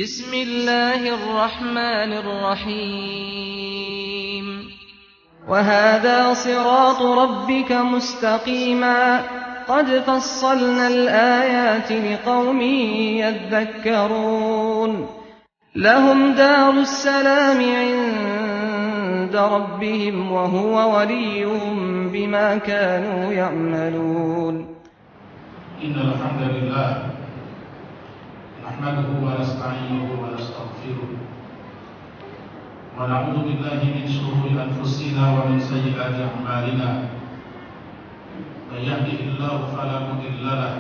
بسم الله الرحمن الرحيم وهذا صراط ربك مستقيما قد فصلنا الآيات لقوم يذكرون لهم دار السلام عند ربهم وهو وليهم بما كانوا يعملون إن الحمد لله نحمده ونستعينه ونستغفره ونعوذ بالله من شرور أنفسنا ومن سيئات أعمالنا من يهده الله فلا مضل له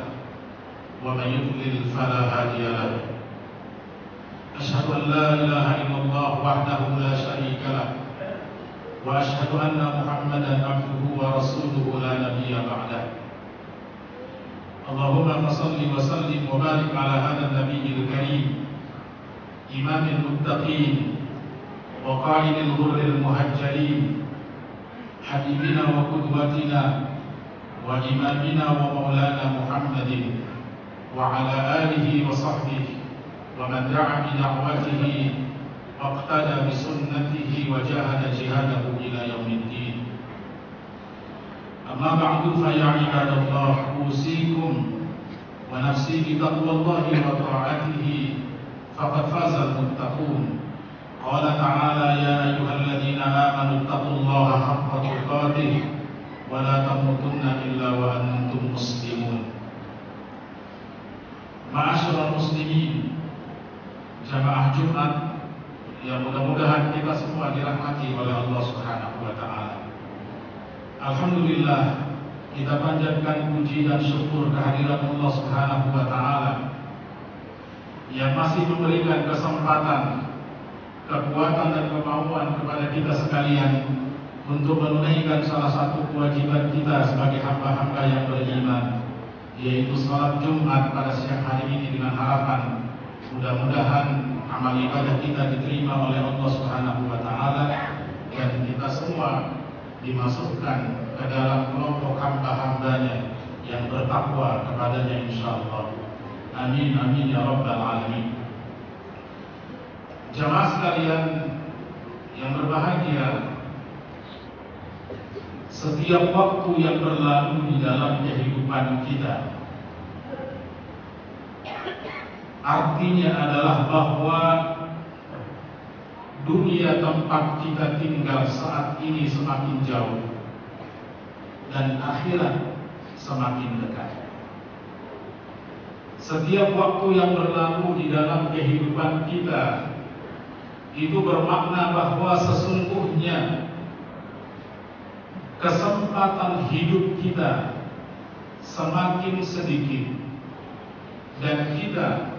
ومن يضلل فلا هادي له أشهد أن لا إله إلا الله وحده لا شريك له وأشهد أن محمدا عبده ورسوله لا نبي بعده اللهم صل وسلم وبارك على هذا النبي الكريم إمام المتقين وقائد الغر المهجلين حبيبنا وقدوتنا وإمامنا ومولانا محمد وعلى آله وصحبه ومن دعا بدعوته واقتدى بسنته وجاهد جهاده إلى يوم الدين أما بعد فيا عباد الله أوصيكم ونفسي بتقوى الله وطاعته فقد فاز المتقون قال تعالى يا أيها الذين آمنوا اتقوا الله حق تقاته ولا تموتن إلا وأنتم مسلمون Ma'asyiral muslimin, jamaah Jumat yang mudah-mudahan kita semua dirahmati oleh Allah Subhanahu wa taala. Alhamdulillah, kita panjatkan puji dan syukur kehadirat Allah Subhanahu wa taala yang masih memberikan kesempatan, kekuatan dan kemampuan kepada kita sekalian untuk menunaikan salah satu kewajiban kita sebagai hamba-hamba yang beriman, yaitu salat Jumat pada siang hari ini, dengan harapan mudah-mudahan amal ibadah kita diterima oleh Allah Subhanahu wa taala dan kita semua dimasukkan ke dalam kelompok hamba-hambanya yang bertakwa kepadanya insyaallah. Amin amin ya rabbal alamin. Jamaah sekalian yang berbahagia, setiap waktu yang berlalu di dalam kehidupan kita artinya adalah bahwa dunia tempat kita tinggal saat ini semakin jauh dan akhirat semakin dekat. Setiap waktu yang berlalu di dalam kehidupan kita itu bermakna bahwa sesungguhnya kesempatan hidup kita semakin sedikit dan kita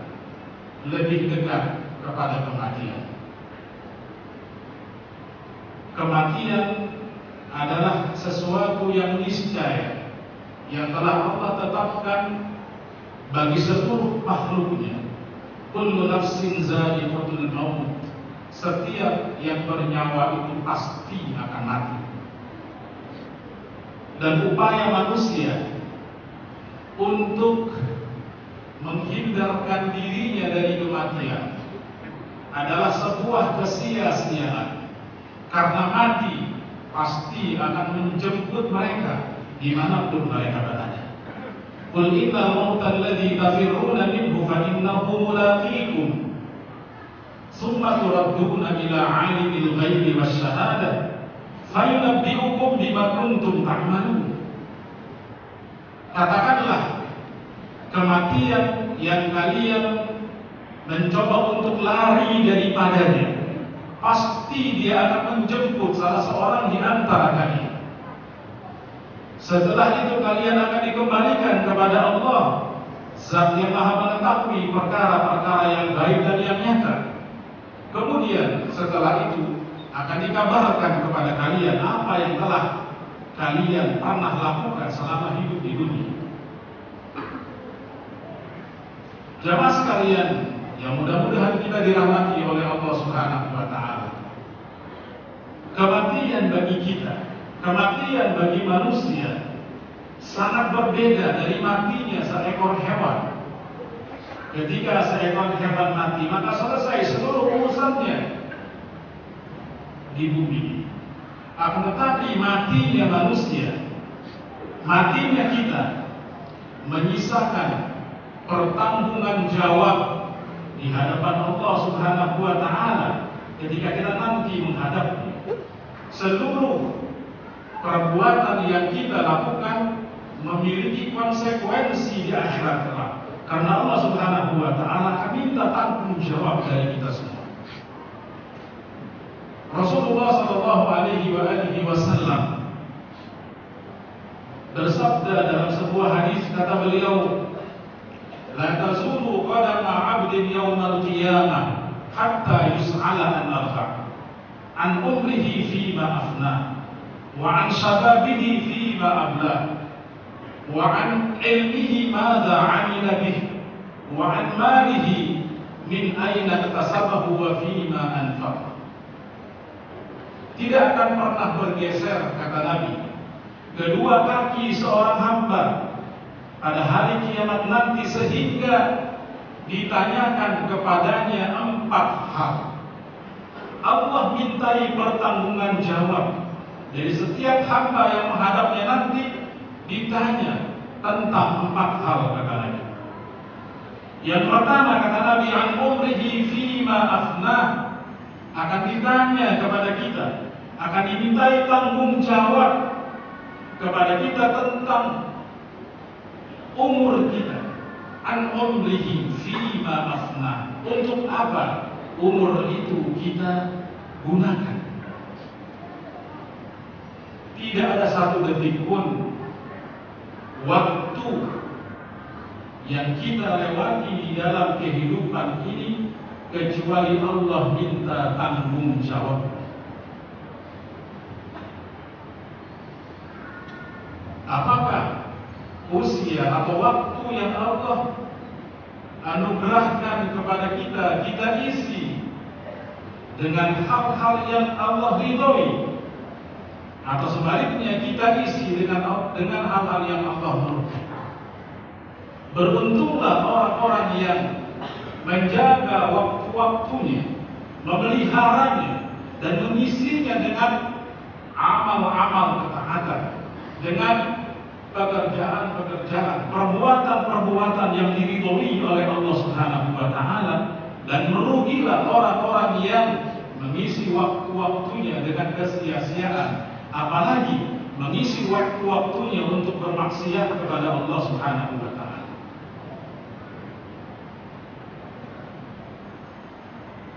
lebih dekat kepada kematian. Kematian adalah sesuatu yang niscaya yang telah Allah tetapkan bagi seluruh makhluknya. Kullu nafsin za'iqatul maut. Setiap yang bernyawa itu pasti akan mati. Dan upaya manusia untuk menghindarkan dirinya dari kematian adalah sebuah kesia-siaan. Karena mati pasti akan menjemput mereka dimanapun mereka berada. Qul innal mautal ladzi tafirruna minhu fa innahu mulaqikum tsumma turadduna ila 'alimil ghaibi wasyahadah fayunabbi'ukum bima kuntum ta'malun. Katakanlah, kematian yang kalian mencoba untuk lari daripadanya pasti dia akan menjemput salah seorang di antara kalian. Setelah itu kalian akan dikembalikan kepada Allah, Zat yang Maha mengetahui perkara-perkara yang gaib dan yang nyata. Kemudian setelah itu akan dikabarkan kepada kalian apa yang telah kalian pernah lakukan selama hidup di dunia. Jamaah sekalian yang mudah-mudahan kita dirahmati oleh Allah Subhanahu wa taala. Kematian bagi kita, kematian bagi manusia sangat berbeda dari matinya seekor hewan. Ketika seekor hewan mati, maka selesai seluruh urusannya di bumi. Akan tetapi matinya manusia, matinya kita, menyisakan pertanggungan jawab di hadapan Allah Subhanahu wa Ta'ala ketika kita nanti menghadapi seluruh perbuatan yang kita lakukan memiliki konsekuensi di akhirat kelak. Karena Allah Subhanahu wa Ta'ala akan minta tanggung jawab dari kita semua. Rasulullah sallallahu alaihi wasallam bersabda dalam sebuah hadis, kata beliau, la tazulu qadama 'abdin yawmal qiyamah hatta yus'ala an arba', an umrihi fima afna, wa an shababihi fima abla, wa an ilmihi madza 'amila bih, wa an malihi min aina iktasabahu wa fima anfaqa. Tidak akan pernah bergeser, kata Nabi, kedua kaki seorang hamba pada hari kiamat nanti sehingga ditanyakan kepadanya 4 hal. Allah mintai pertanggungan jawab dari setiap hamba yang menghadapnya nanti, ditanya tentang 4 hal, kata Nabi. Yang pertama, kata Nabi, an umrihi fima afnah, akan ditanya kepada kita, akan dimintai tanggung jawab kepada kita tentang umur kita. An umrihi fima afnah, untuk apa umur itu kita gunakan. Tidak ada satu detik pun waktu yang kita lewati di dalam kehidupan ini kecuali Allah minta tanggung jawab. Apakah usia atau waktu yang Allah anugerahkan kepada kita, kita isi dengan hal-hal yang Allah ridhoi, atau sebaliknya kita isi dengan hal-hal yang Allah murka? Beruntunglah orang-orang yang menjaga waktu-waktunya, memeliharanya, dan mengisinya dengan amal-amal ketaatan, dengan pekerjaan-pekerjaan, perbuatan-perbuatan yang diridhoi oleh Allah Subhanahu wa Ta'ala. Dan merugilah orang-orang yang mengisi waktu-waktunya dengan kesia-siaan, apalagi mengisi waktu-waktunya untuk bermaksiat kepada Allah Subhanahu wa Ta'ala.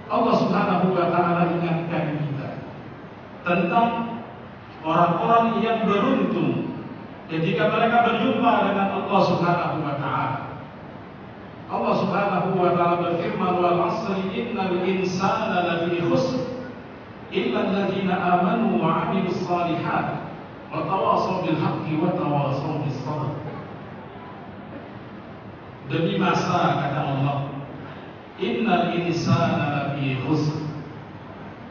Allah Subhanahu wa Ta'ala ingatkan kita tentang orang-orang yang beruntung ketika mereka berjumpa dengan Allah Subhanahu wa Ta'ala. Allah Subhanahu wa Ta'ala berfirman, wal 'asri innal insana lafi khusr illa alladziina aamanu wa 'amilus shalihat wa tawashaw bil haqqi wa tawashaw bis sabr. Demi masa, kata Allah, innal insana lafi khusr,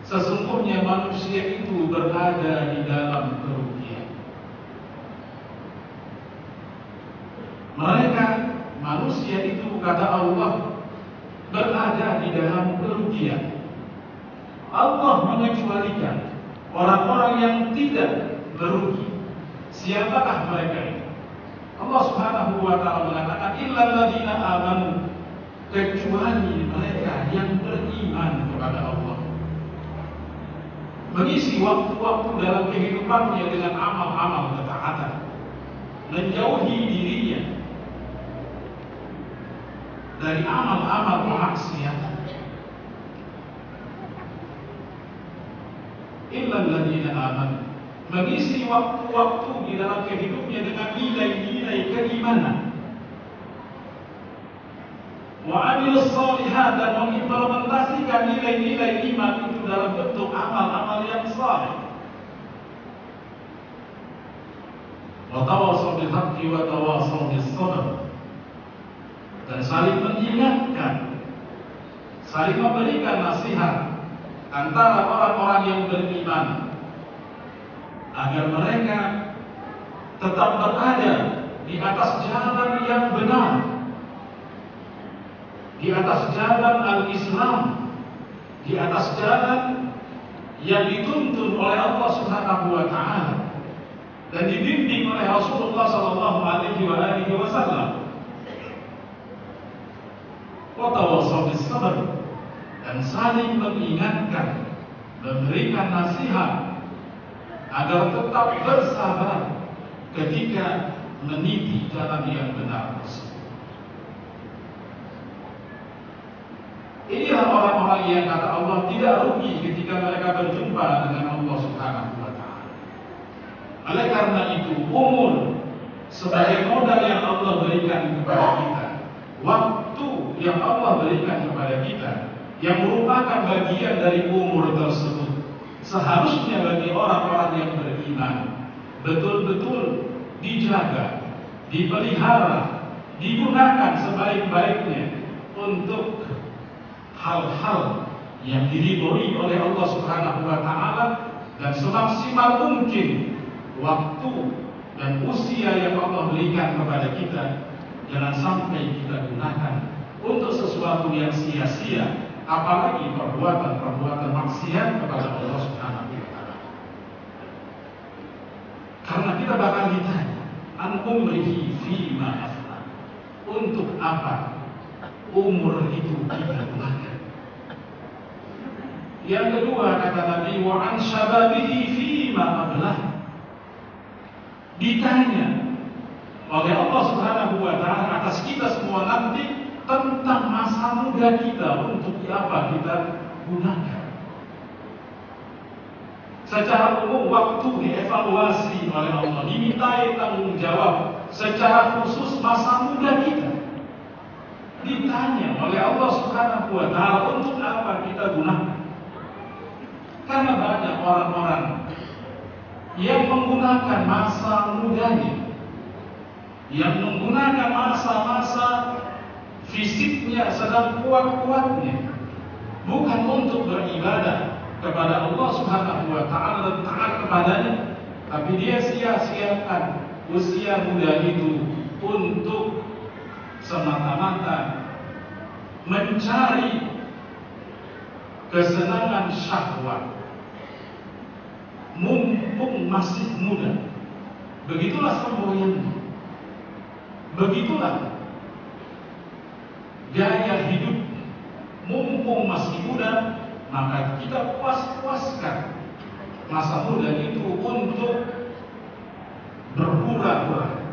sesungguhnya manusia itu berada di dalam kerugian. Mereka, manusia itu, kata Allah, berada di dalam kerugian. Allah mengecualikan orang-orang yang tidak merugi. Siapakah mereka itu? Allah Subhanahu wa Ta'ala mengatakan, illal ladzina amanu, kecuali mereka yang beriman kepada Allah, mengisi waktu-waktu dalam kehidupannya dengan amal-amal ketaatan, menjauhi dirinya dari amal-amal kemaksiatan. Illal ladzina amanu, mengisi waktu-waktu di dalam kehidupnya dengan nilai-nilai keimanan, wa amilus shalihat, dan mengimplementasikan nilai-nilai iman itu dalam bentuk amal-amal yang saleh. Wa tawashaw bil haqqi wa tawashaw bis sabr, dan saling mengingatkan, saling memberikan nasihat antara orang-orang yang beriman agar mereka tetap berada di atas jalan yang benar, di atas jalan al-Islam, di atas jalan yang dituntun oleh Allah Subhanahu wa taala dan dibimbing oleh Rasulullah sallallahu alaihi wasallam. Wa tawassaw bis sabr, dan saling mengingatkan, memberikan nasihat agar tetap bersabar ketika meniti jalan yang benar tersebut. Inilah orang-orang yang kata Allah tidak rugi ketika mereka berjumpa dengan Allah Subhanahu wa taala. Oleh karena itu, umur sebagai modal yang Allah berikan kepada kita, waktu yang Allah berikan kepada kita, yang merupakan bagian dari umur tersebut, seharusnya bagi orang-orang yang beriman betul-betul dijaga, dipelihara, digunakan sebaik-baiknya untuk hal-hal yang diridhoi oleh Allah Subhanahu wa taala, dan semaksimal mungkin waktu dan usia yang Allah berikan kepada kita jangan sampai kita gunakan untuk sesuatu yang sia-sia, apalagi perbuatan-perbuatan maksiat kepada Allah Subhanahu wa taala. Karena kita bakal ditanya, an umrihi fima afna, untuk apa umur itu kita gunakan. Yang kedua, kata Nabi, wa an syababihi fima ablah, ditanya oleh Allah Subhanahu wa taala atas kita semua nanti tentang masa muda kita, untuk apa kita gunakan. Secara umum waktu dievaluasi oleh Allah, dimintai tanggung jawab secara khusus masa muda kita. Ditanya oleh Allah Subhanahu wa taala untuk apa kita gunakan. Karena banyak orang-orang yang menggunakan masa mudanya, yang menggunakan masa-masa fisiknya sedang kuat-kuatnya, bukan untuk beribadah kepada Allah Subhanahu wa taala dan taat kepadanya, tapi dia sia-siakan usia muda itu untuk semata-mata mencari kesenangan syahwat, mumpung masih muda. Begitulah semboyannya, begitulah gaya hidup. Mumpung masih muda, maka kita puas-puaskan masa muda itu untuk berpura-pura,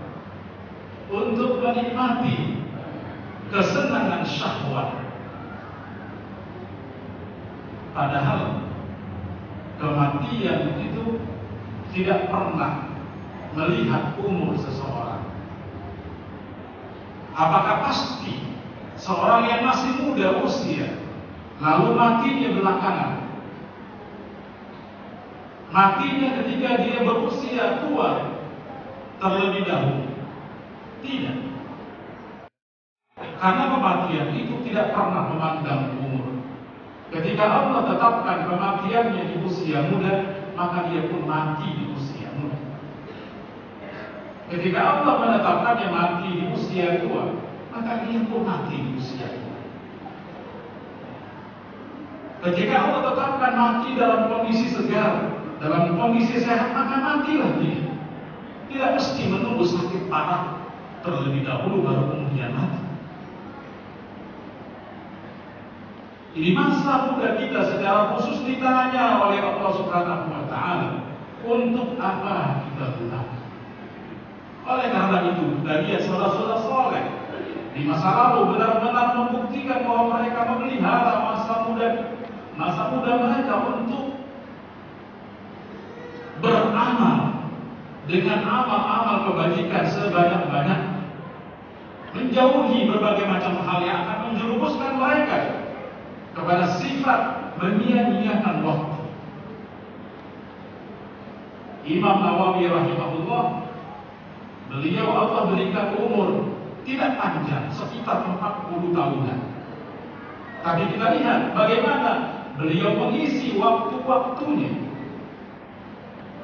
untuk menikmati kesenangan syahwat. Padahal kematian itu tidak pernah melihat umur seseorang. Apakah pasti seorang yang masih muda usia lalu matinya belakangan? Matinya ketika dia berusia tua terlebih dahulu? Tidak. Karena kematian itu tidak pernah memandang umur. Ketika Allah tetapkan kematiannya di usia muda, maka dia pun mati di usia muda. Ketika Allah menetapkannya mati di usia tua, maka dia pun mati di usia tua. Ketika Allah tetapkan mati dalam kondisi segar, dalam kondisi sehat, maka matilah dia. Tidak mesti menunggu sakit parah terlebih dahulu baru kemudian mati. Di masa muda kita secara khusus ditanya oleh Allah Subhanahu wa taala, untuk apa kita gunakan? Oleh karena itu, dari saudara-saudara soleh di masa lalu benar-benar membuktikan bahwa mereka memelihara masa muda mereka untuk beramal dengan amal-amal kebajikan sebanyak-banyaknya, menjauhi berbagai macam hal yang akan menjerumuskan mereka kepada sifat menyia-nyiakan waktu. Imam Nawawi rahimahullah, beliau Allah berikan umur tidak panjang, sekitar 40 tahunan. Tapi kita lihat bagaimana beliau mengisi waktu-waktunya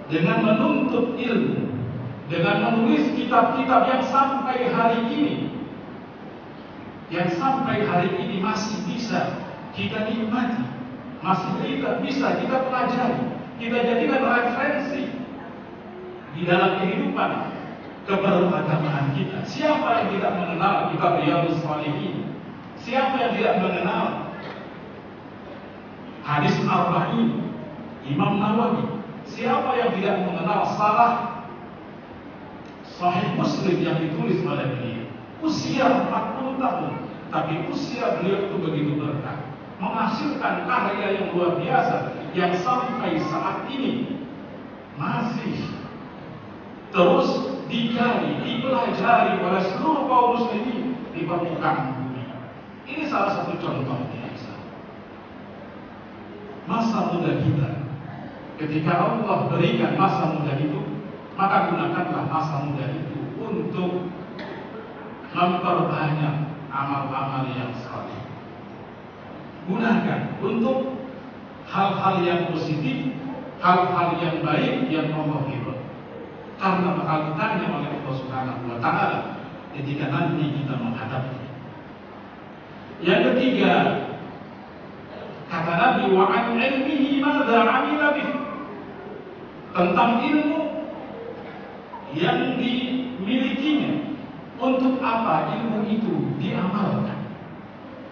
dengan menuntut ilmu, dengan menulis kitab-kitab yang sampai hari ini yang sampai hari ini masih bisa kita nikmati, masih bisa kita pelajari, kita jadikan referensi di dalam kehidupan keberagamaan kita. Siapa yang tidak mengenal kitab Riyadhus Shalihin? Siapa yang tidak mengenal hadis Arba'in Imam Nawawi? Siapa yang tidak mengenal salah Sahih Muslim yang ditulis oleh beliau? Usia 40 tahun, tapi usia beliau itu begitu berkah, menghasilkan karya yang luar biasa yang sampai saat ini masih terus digali, dipelajari oleh seluruh kaum muslimin di permukaan bumi. Ini salah satu contohnya. Masa muda kita, ketika Allah berikan masa muda itu, maka gunakanlah masa muda itu untuk memperbanyak amal-amal yang saleh. Gunakan untuk hal-hal yang positif, hal-hal yang baik yang Allah ridho. Karena bakal ditanya oleh Allah Subhanahu wa taala ketika nanti kita menghadapnya. Yang ketiga, kata Nabi, wa an ilmihi madza 'amila bih. Tentang ilmu yang dimilikinya, untuk apa ilmu itu diamalkan?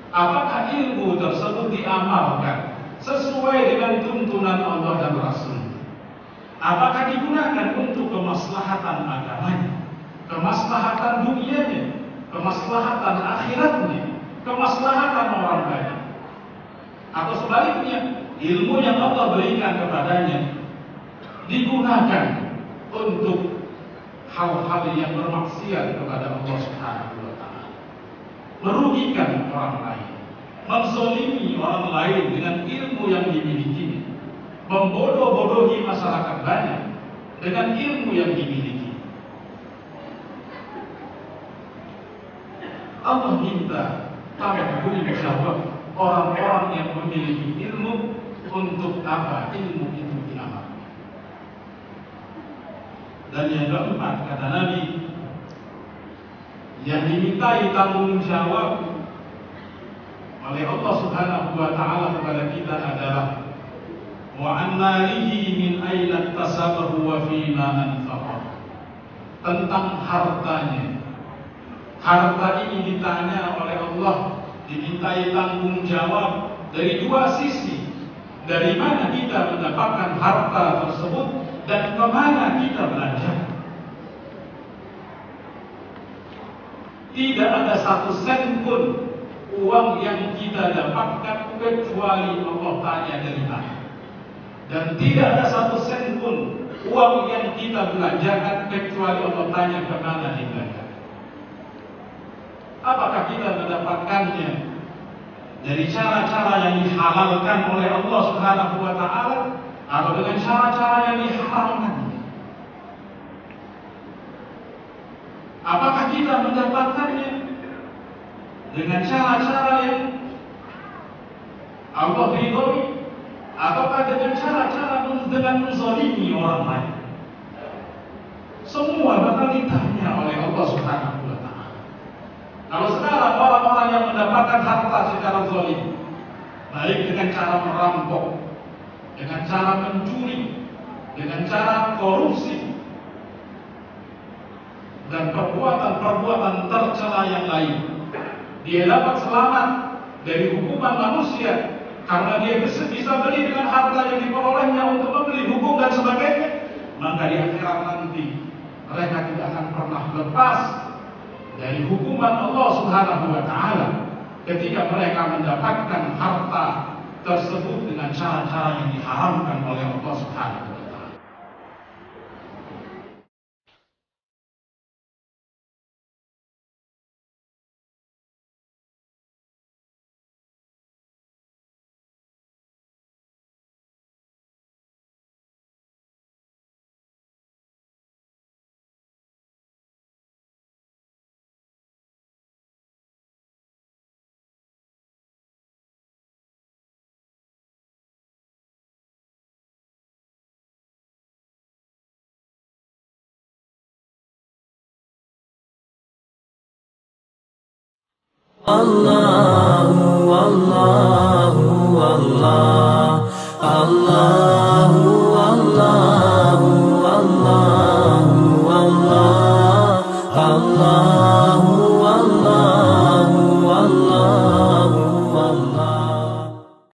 Apakah ilmu tersebut diamalkan sesuai dengan tuntunan Allah dan Rasul? Apakah digunakan untuk kemaslahatan agamanya, kemaslahatan dunianya, kemaslahatan akhiratnya, kemaslahatan orang banyak? Atau sebaliknya, ilmu yang Allah berikan kepadanya digunakan untuk hal-hal yang bermaksiat kepada Allah Subhanahu wa taala, merugikan orang lain, menzalimi orang lain dengan ilmu yang dimilikinya, membodoh-bodohi masyarakat banyak dengan ilmu yang dimiliki. Allah minta tanggung jawab orang-orang yang memiliki ilmu. Untuk apa ilmu itu diamalkan? Dan yang keempat, kata Nabi, yang dimintai tanggung jawab oleh Allah Subhanahu wa taala kepada kita adalah wa an malihi min aina iktasabahu wa fima anfaqah. Tentang hartanya. Harta ini ditanya oleh Allah, dimintai tanggung jawab dari dua sisi. Dari mana kita mendapatkan harta tersebut dan kemana kita belanja. Tidak ada satu sen pun uang yang kita dapatkan kecuali Allah tanya dari mana. Dan tidak ada satu sen pun uang yang kita belanjakan kecuali Allah tanya kemana dibelanjakan. Apakah kita mendapatkannya dari cara-cara yang dihalalkan oleh Allah Subhanahu wa taala atau dengan cara-cara yang diharamkan? Apakah kita mendapatkannya dengan cara-cara yang Allah ridhoi ataukah dengan cara-cara dengan menzalimi orang lain? Semua bakal ditanya oleh Allah Subhanahu wa taala. Kalau sekarang orang-orang yang mendapatkan harta secara zalim, baik dengan cara merampok, dengan cara mencuri, dengan cara korupsi, dan perbuatan-perbuatan tercela yang lain, dia dapat selamat dari hukuman manusia karena dia bisa beli dengan harta yang diperolehnya untuk membeli hukum dan sebagainya. Maka di akhirat nanti mereka tidak akan pernah lepas dari hukuman Allah Subhanahu wa taala ketika mereka mendapatkan harta tersebut dengan cara-cara yang diharamkan oleh Allah Subhanahu wa taala. Allahu Allah, Allah